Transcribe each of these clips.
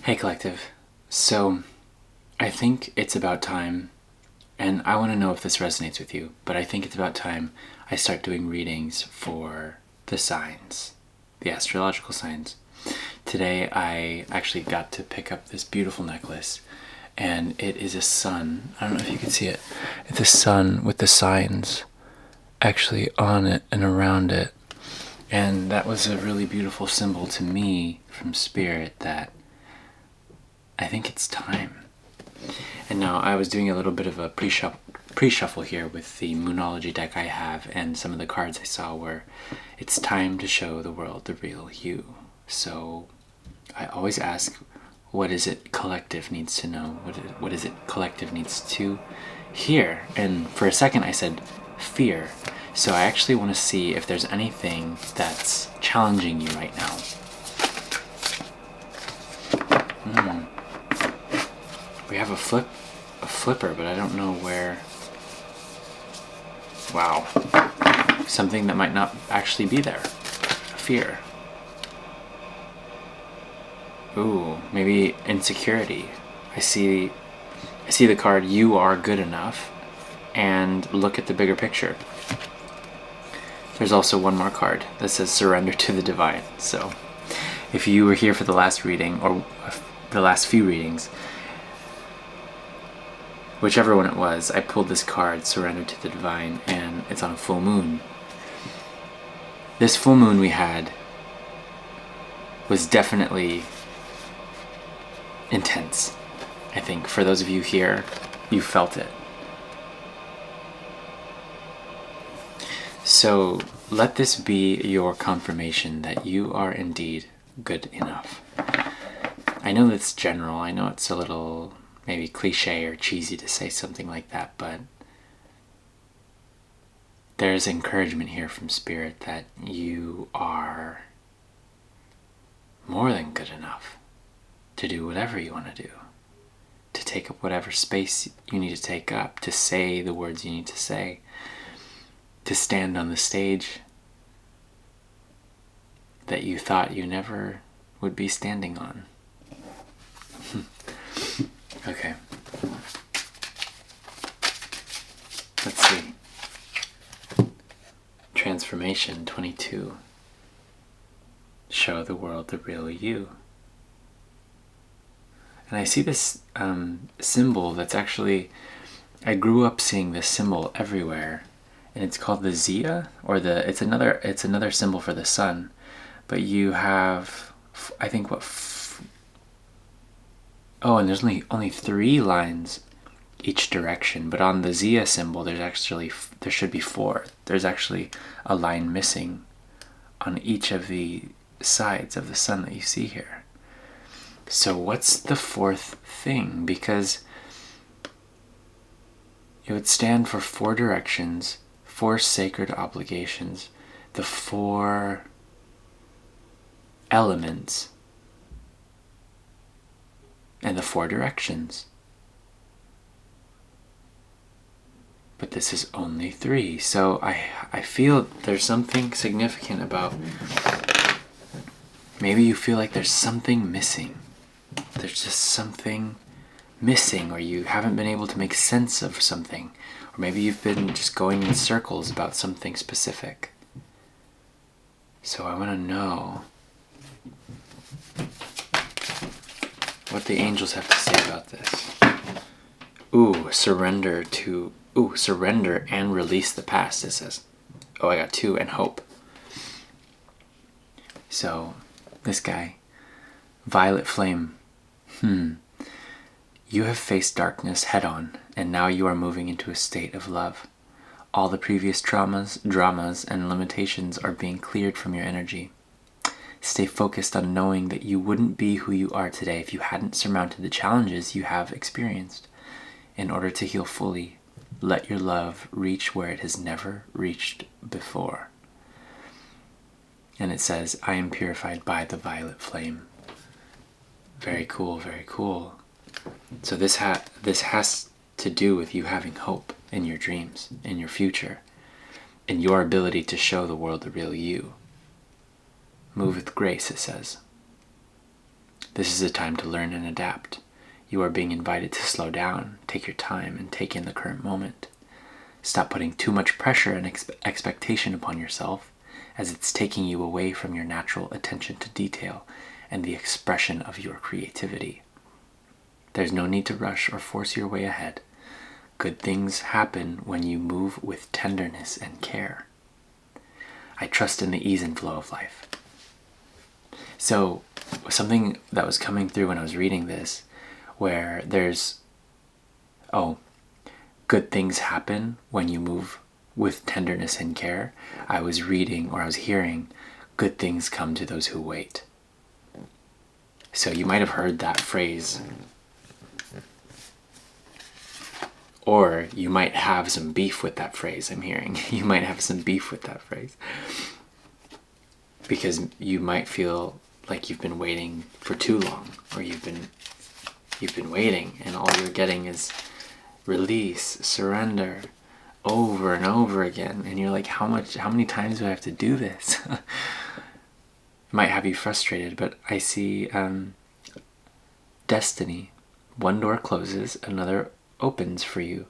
Hey Collective. So, I think it's about time, and I want to know if this resonates with you, but I think it's about time I start doing readings for the signs, the astrological signs. Today I actually got to pick up this beautiful necklace, and it is a sun. I don't know if you can see it. It's a sun with the signs actually on it and around it. And that was a really beautiful symbol to me from Spirit that I think it's time. And now I was doing a little bit of a pre-shuffle here with the Moonology deck I have, and some of the cards I saw were, it's time to show the world the real you. So I always ask, what is it collective needs to know? What is it collective needs to hear? And for a second I said fear. So I actually want to see if there's anything that's challenging you right now. We have a flipper, but I don't know where. Wow. Something that might not actually be there. Fear. Ooh, maybe insecurity. I see the card, you are good enough, and look at the bigger picture. There's also one more card that says surrender to the divine. So if you were here for the last reading, or the last few readings, whichever one it was, I pulled this card, surrender to the divine, and it's on a full moon. This full moon we had was definitely intense. I think for those of you here, you felt it. So let this be your confirmation that you are indeed good enough. I know that's general, I know it's a little maybe cliche or cheesy to say something like that, but there's encouragement here from Spirit that you are more than good enough to do whatever you want to do, to take up whatever space you need to take up, to say the words you need to say, to stand on the stage that you thought you never would be standing on. Okay. Let's see. Transformation 22. Show the world the real you. And I see this symbol that's actually, I grew up seeing this symbol everywhere, and it's called the Zia, or it's another symbol for the sun. But you have, I think and there's only 3 lines each direction, but on the Zia symbol there should be 4. There's actually a line missing on each of the sides of the sun that you see here. So what's the 4th thing? Because it would stand for 4 directions, 4 sacred obligations, the 4 elements, and the 4 directions. But this is only 3. So I feel there's something significant about, maybe you feel like there's something missing. There's just something missing, or you haven't been able to make sense of something. Or maybe you've been just going in circles about something specific. So I want to know what the angels have to say about this. Surrender and release the past, it says. Oh, I got 2, and hope. So, this guy, Violet Flame. You have faced darkness head on, and now you are moving into a state of love. All the previous traumas, dramas, and limitations are being cleared from your energy. Stay focused on knowing that you wouldn't be who you are today if you hadn't surmounted the challenges you have experienced. In order to heal fully, let your love reach where it has never reached before. And it says, I am purified by the violet flame. Very cool, very cool. So this has to do with you having hope in your dreams, in your future, in your ability to show the world the real you. Move with grace, it says. This is a time to learn and adapt. You are being invited to slow down, take your time, and take in the current moment. Stop putting too much pressure and expectation upon yourself, as it's taking you away from your natural attention to detail and the expression of your creativity. There's no need to rush or force your way ahead. Good things happen when you move with tenderness and care. I trust in the ease and flow of life. So, something that was coming through when I was reading this, where there's, good things happen when you move with tenderness and care. I was hearing, good things come to those who wait. So you might have heard that phrase, or you might have some beef with that phrase. I'm hearing you might have some beef with that phrase, because you might feel like you've been waiting for too long, or you've been waiting and all you're getting is release, surrender, over and over again, and you're like, how many times do I have to do this? It might have you frustrated, but I see destiny. One door closes, another opens for you.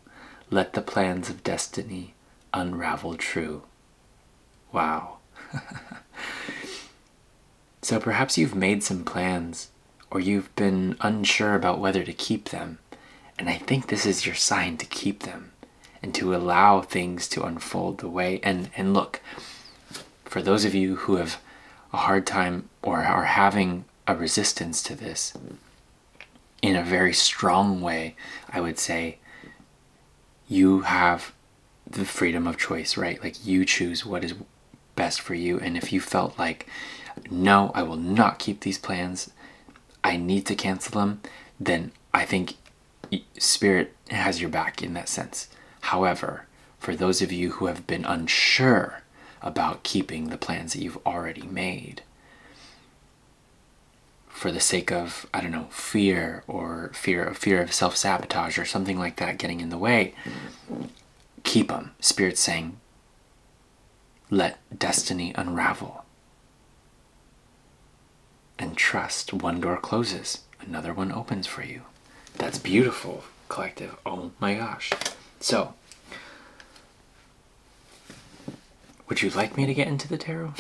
Let the plans of destiny unravel true. Wow. So perhaps you've made some plans, or you've been unsure about whether to keep them, and I think this is your sign to keep them and to allow things to unfold the way. And look, for those of you who have a hard time or are having a resistance to this, in a very strong way, I would say you have the freedom of choice, right? Like, you choose what is best for you. And if you felt like, no, I will not keep these plans, I need to cancel them, then I think Spirit has your back in that sense. However, for those of you who have been unsure about keeping the plans that you've already made, for the sake of, I don't know, fear of self-sabotage or something like that getting in the way, keep them. Spirit's saying, let destiny unravel. And trust. One door closes, another one opens for you. That's beautiful, collective. Oh my gosh. So, would you like me to get into the tarot?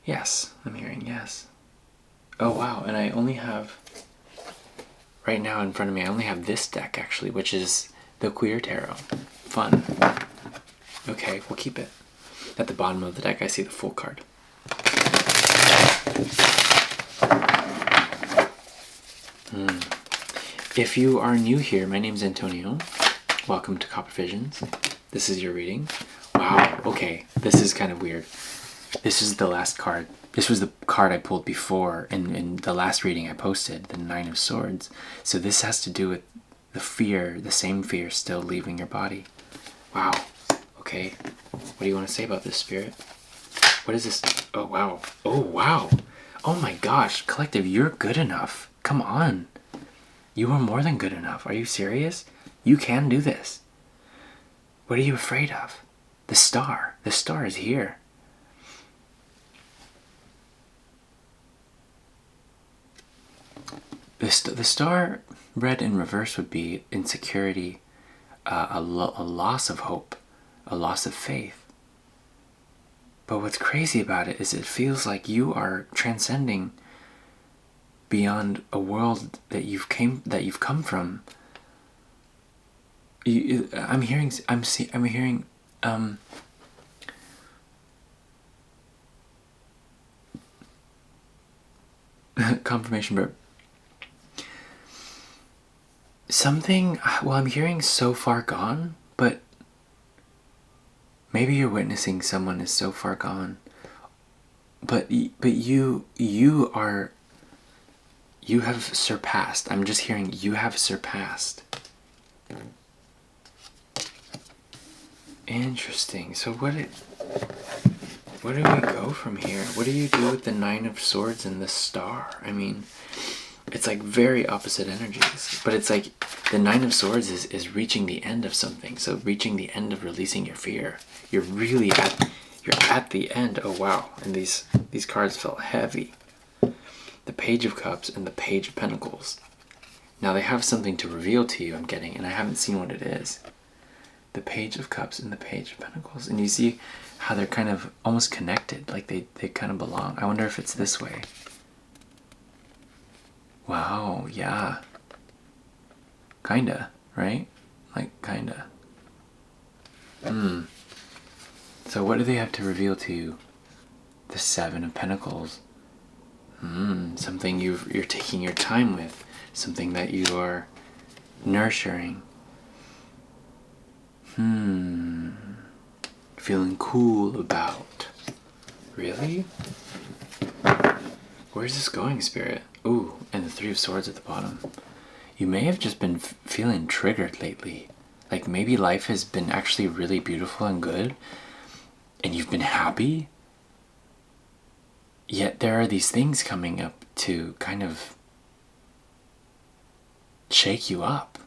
Yes, I'm hearing yes. Oh wow, and I only have, right now in front of me, I only have this deck actually, which is the Queer Tarot. Fun. Okay, we'll keep it. At the bottom of the deck, I see the Fool card. If you are new here, my name's Antonio. Welcome to Copper Visions. This is your reading. Wow, okay, this is kind of weird. This is the last card. This was the card I pulled before in the last reading I posted, the Nine of Swords. So this has to do with the fear, the same fear still leaving your body. Wow, okay. What do you want to say about this, Spirit? What is this? Oh, wow. Oh, wow. Oh my gosh, collective, you're good enough. Come on. You are more than good enough. Are you serious? You can do this. What are you afraid of? The star. The star is here. The star read in reverse would be insecurity, a loss of hope, a loss of faith. But what's crazy about it is it feels like you are transcending beyond a world that you've come from. I'm hearing confirmation, but something. Well, I'm hearing so far gone, but maybe you're witnessing someone is so far gone. But you have surpassed. I'm just hearing you have surpassed. Interesting. So where do we go from here? What do you do with the Nine of Swords and the Star? I mean, it's like very opposite energies, but it's like the Nine of Swords is reaching the end of something. So reaching the end of releasing your fear. You're at the end. Oh wow. And these cards felt heavy. the Page of Cups and the Page of Pentacles. Now they have something to reveal to you, I'm getting, and I haven't seen what it is. The Page of Cups and the Page of Pentacles. And you see how they're kind of almost connected, like they kind of belong. I wonder if it's this way. Wow, yeah. Kinda, right? Like, kinda. So what do they have to reveal to you? The Seven of Pentacles. Something you're taking your time with. Something that you are nurturing. Feeling cool about. Really? Where's this going, Spirit? Ooh, and the Three of Swords at the bottom. You may have just been feeling triggered lately. Like maybe life has been actually really beautiful and good, and you've been happy, yet there are these things coming up to kind of shake you up.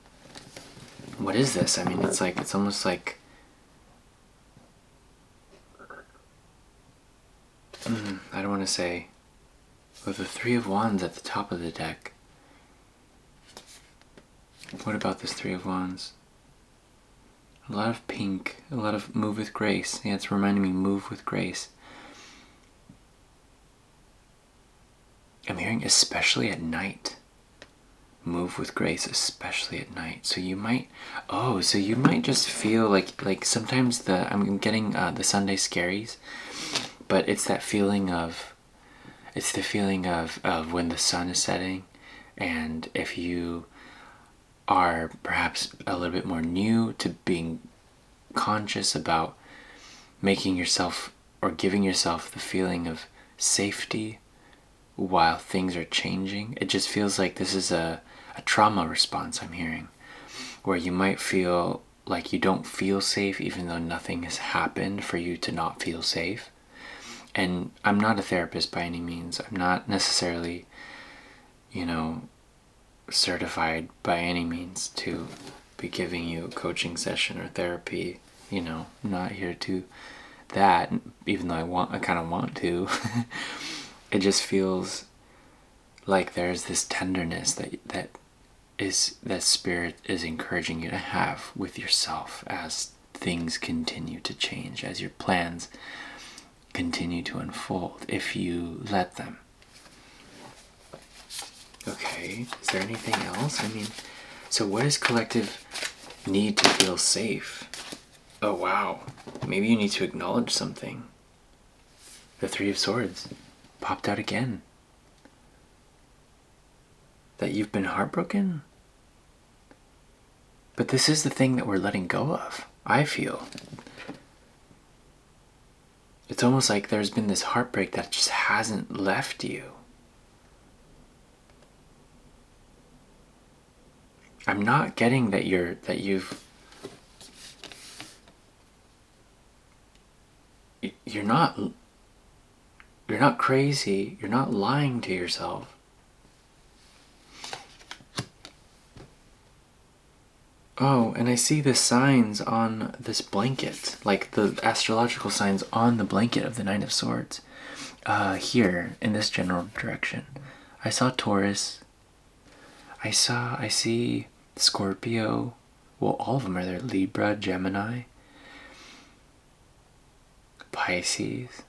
What is this? I mean, it's almost like I don't want to say, with the Three of Wands at the top of the deck. What about this Three of Wands? A lot of pink, a lot of move with grace. Yeah, it's reminding me, move with grace. I'm hearing especially at night. Move with grace, especially at night. So you might, so you might just feel like sometimes I'm getting the Sunday scaries, but it's that feeling of, it's the feeling of when the sun is setting, and if you are perhaps a little bit more new to being conscious about making yourself or giving yourself the feeling of safety while things are changing. It just feels like this is a trauma response I'm hearing, where you might feel like you don't feel safe even though nothing has happened for you to not feel safe. And I'm not a therapist by any means. I'm not necessarily, certified by any means to be giving you a coaching session or therapy. I'm not here to that, even though I kind of want to. It just feels like there's this tenderness that Spirit is encouraging you to have with yourself as things continue to change, as your plans continue to unfold, if you let them. Okay, is there anything else? I mean, so what is collective need to feel safe? Oh wow, maybe you need to acknowledge something. The Three of Swords popped out again. That you've been heartbroken? But this is the thing that we're letting go of, I feel. It's almost like there's been this heartbreak that just hasn't left you. I'm not getting that you're not crazy, you're not lying to yourself. Oh, and I see the signs on this blanket, like the astrological signs on the blanket of the Nine of Swords. Here, in this general direction. I saw Taurus. I see Scorpio. Well, all of them are there. Libra, Gemini, Pisces,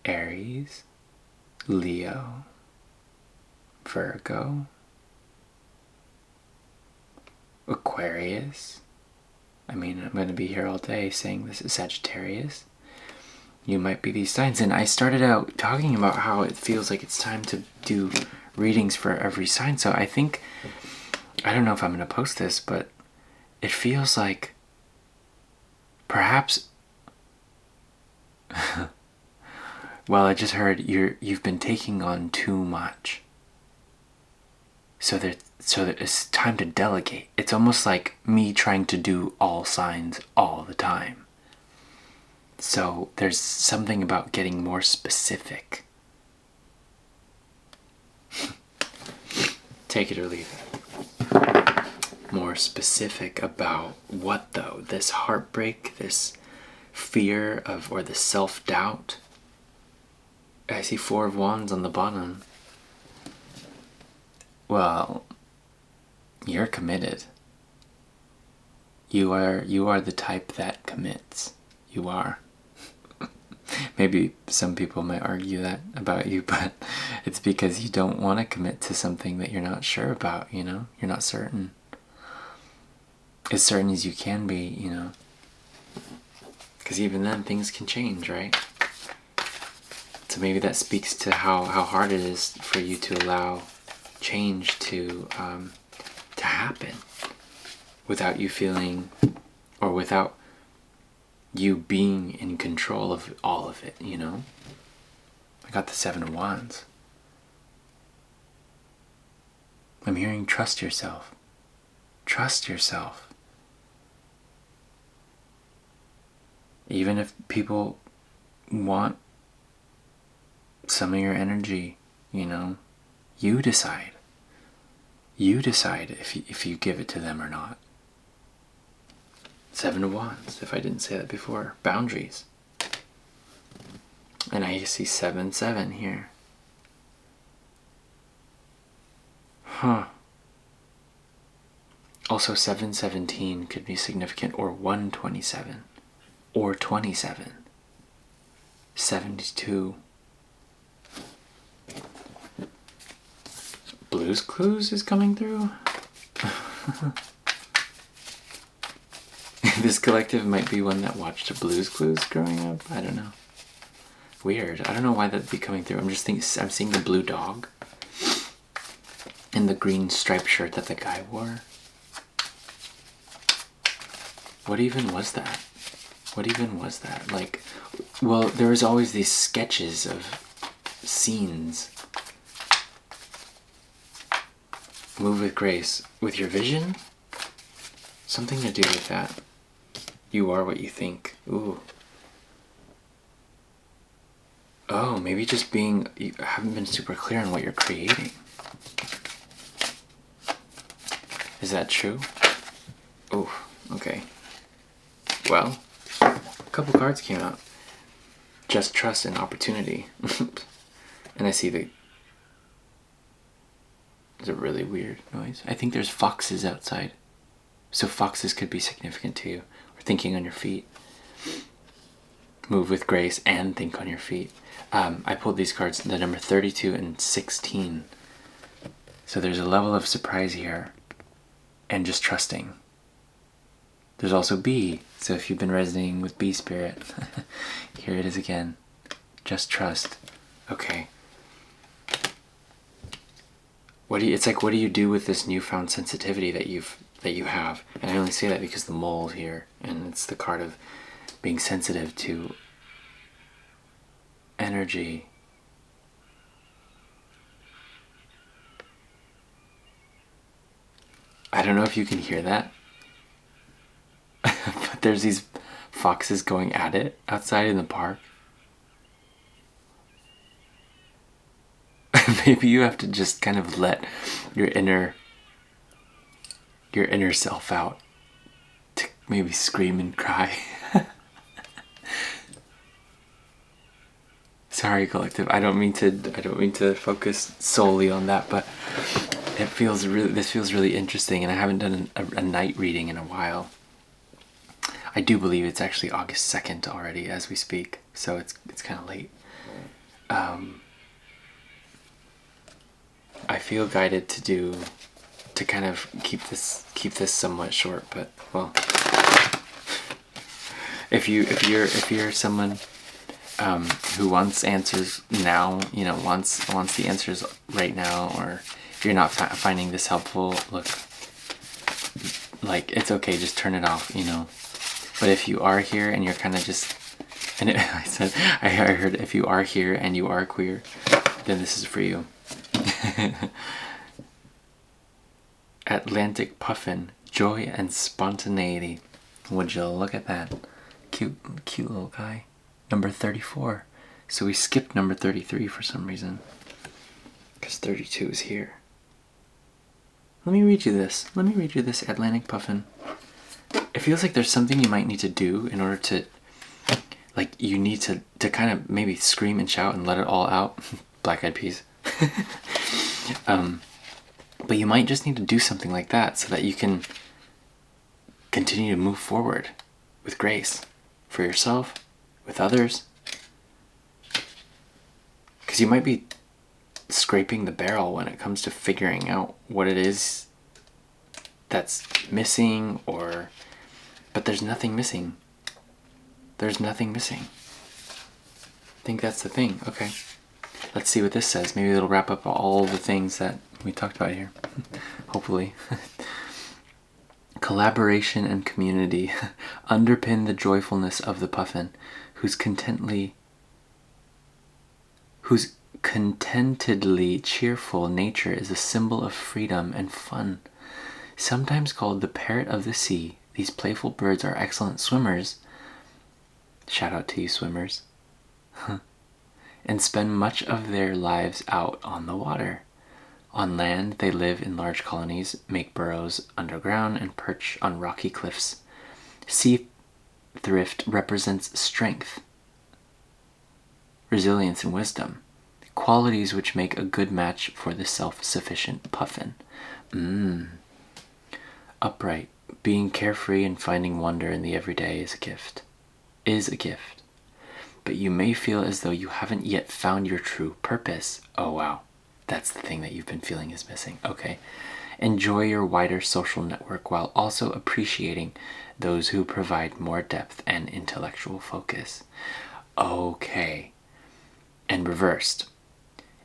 Aries, Leo, Virgo, Aquarius. I mean, I'm going to be here all day saying this is Sagittarius. You might be these signs. And I started out talking about how it feels like it's time to do readings for every sign. So I think, I don't know if I'm going to post this, but it feels like perhaps, well, I just heard you've been taking on too much. So that it's time to delegate. It's almost like me trying to do all signs all the time. So there's something about getting more specific. Take it or leave it. More specific about what though? This heartbreak, this fear of, or the self-doubt. I see Four of Wands on the bottom. Well, you're committed. You are the type that commits. You are. Maybe some people might argue that about you, but it's because you don't want to commit to something that you're not sure about, you know? You're not certain. As certain as you can be, you know? Because even then, things can change, right? So maybe that speaks to how hard it is for you to allow change to happen without you feeling, or without you being in control of all of it, you know? I got the 7 of Wands. I'm hearing trust yourself. Trust yourself. Even if people want some of your energy, you know, you decide. You decide if you give it to them or not. 7 of Wands, if I didn't say that before. Boundaries. And I see 7-7 here. Huh. Also 7-17 could be significant, or 127, or 27, 72. Blues Clues is coming through. This collective might be one that watched a Blues Clues growing up. I don't know. Weird. I don't know why that'd be coming through. I'm just thinking. I'm seeing the blue dog and the green striped shirt that the guy wore. What even was that? What even was that? Like, well, there was always these sketches of scenes. Move with grace. With your vision? Something to do with that. You are what you think. Ooh. Oh, maybe just being... You haven't been super clear on what you're creating. Is that true? Oh, okay. Well, a couple cards came out. Just trust and opportunity. And I see the... It's a really weird noise. I think there's foxes outside. So foxes could be significant to you. Or thinking on your feet. Move with grace and think on your feet. I pulled these cards, the number 32 and 16. So there's a level of surprise here. And just trusting. There's also B. So if you've been resonating with B spirit, here it is again. Just trust. Okay. It's like, what do you do with this newfound sensitivity that you have? And I only say that because the mole here, and it's the card of being sensitive to energy. I don't know if you can hear that, but there's these foxes going at it outside in the park. Maybe you have to just kind of let your inner self out to maybe scream and cry. Sorry, collective. I don't mean to focus solely on that, but this feels really interesting, and I haven't done a night reading in a while. I do believe it's actually August 2nd already as we speak, so it's kind of late. I feel guided to kind of keep this somewhat short, but well, if you're someone who wants answers now, you know, wants the answers right now, or if you're not finding this helpful, look, like, it's okay, just turn it off, you know. But if you are here and you're kind of just, and I heard if you are here and you are queer, then this is for you. Atlantic Puffin, joy and spontaneity. Would you look at that? Cute little guy. Number 34. So we skipped number 33 for some reason, because 32 is here. Let me read you this. Atlantic Puffin. It feels like there's something you might need to do in order to, like, you need to kind of maybe scream and shout and let it all out. Black Eyed Peas. But you might just need to do something like that so that you can continue to move forward with grace for yourself, with others. Because you might be scraping the barrel when it comes to figuring out what it is that's missing, but there's nothing missing. There's nothing missing. I think that's the thing. Okay. Let's see what this says. Maybe it'll wrap up all the things that we talked about here. Hopefully. Collaboration and community underpin the joyfulness of the puffin, whose contentedly cheerful nature is a symbol of freedom and fun. Sometimes called the parrot of the sea, these playful birds are excellent swimmers. Shout out to you swimmers. And spend much of their lives out on the water. On land, they live in large colonies, make burrows underground, and perch on rocky cliffs. Sea thrift represents strength, resilience, and wisdom, qualities which make a good match for the self-sufficient puffin. Upright, being carefree and finding wonder in the everyday is a gift. But you may feel as though you haven't yet found your true purpose. Oh wow, that's the thing that you've been feeling is missing. Okay. Enjoy your wider social network while also appreciating those who provide more depth and intellectual focus. Okay. And reversed.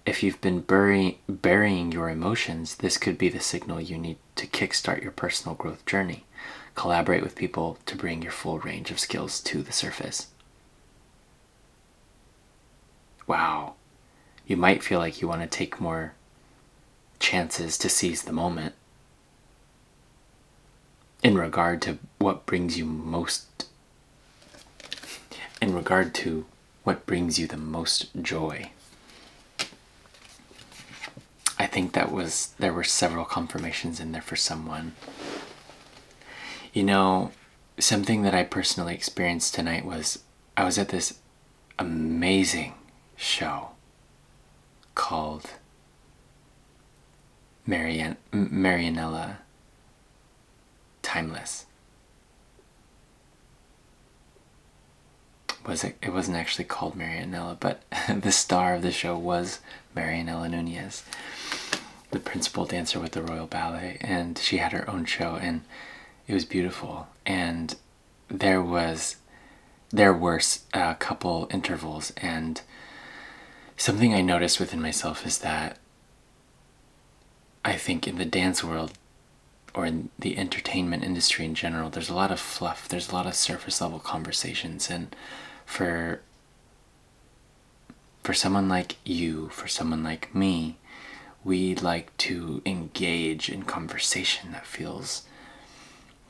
If you've been burying your emotions, this could be the signal you need to kickstart your personal growth journey. Collaborate with people to bring your full range of skills to the surface. Wow. You might feel like you want to take more chances to seize the moment in regard to what brings you the most joy. I think there were several confirmations in there for someone. You know, something that I personally experienced tonight was I was at this amazing show called Marianella Timeless. It wasn't actually called Marianella, but the star of the show was Marianella Nunez, the principal dancer with the Royal Ballet, and she had her own show, and it was beautiful. And there were a couple intervals, and something I noticed within myself is that I think in the dance world, or in the entertainment industry in general, there's a lot of fluff, there's a lot of surface level conversations, and for someone like you, for someone like me, we like to engage in conversation that feels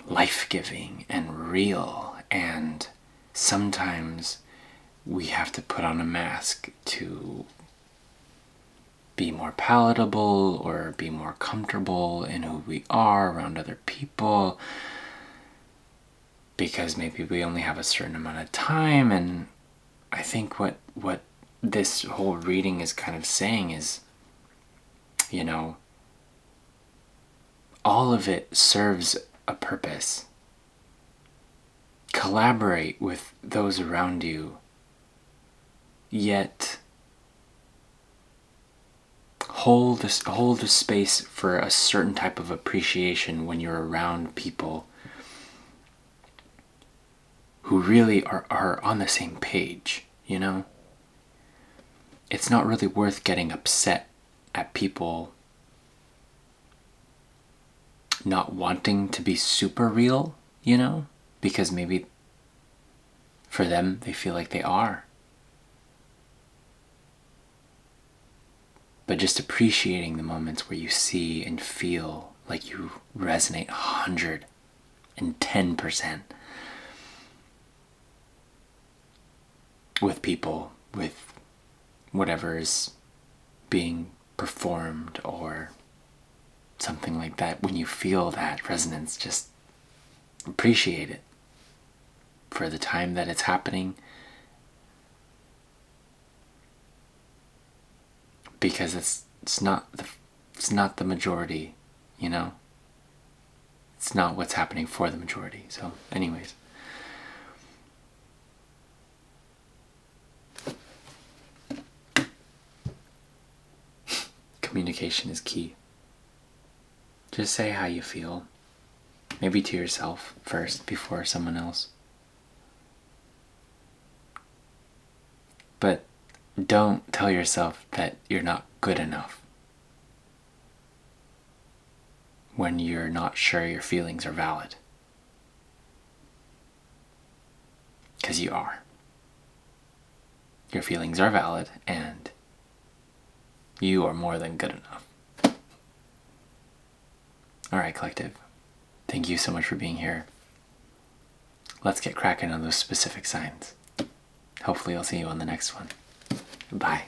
life-giving and real, and sometimes we have to put on a mask to be more palatable or be more comfortable in who we are around other people, because maybe we only have a certain amount of time. And I think what this whole reading is kind of saying is, you know, all of it serves a purpose. Collaborate with those around you, yet hold a space for a certain type of appreciation when you're around people who really are on the same page, you know? It's not really worth getting upset at people not wanting to be super real, you know? Because maybe for them, they feel like they are. But just appreciating the moments where you see and feel like you resonate 110% with people, with whatever is being performed or something like that. When you feel that resonance, just appreciate it for the time that it's happening, because it's not the majority you know? It's not what's happening for the majority. So, anyways. Communication is key. Just say how you feel. Maybe to yourself first before someone else. But don't tell yourself that you're not good enough when you're not sure your feelings are valid. Because you are. Your feelings are valid, and you are more than good enough. Alright, collective. Thank you so much for being here. Let's get cracking on those specific signs. Hopefully I'll see you on the next one. Bye.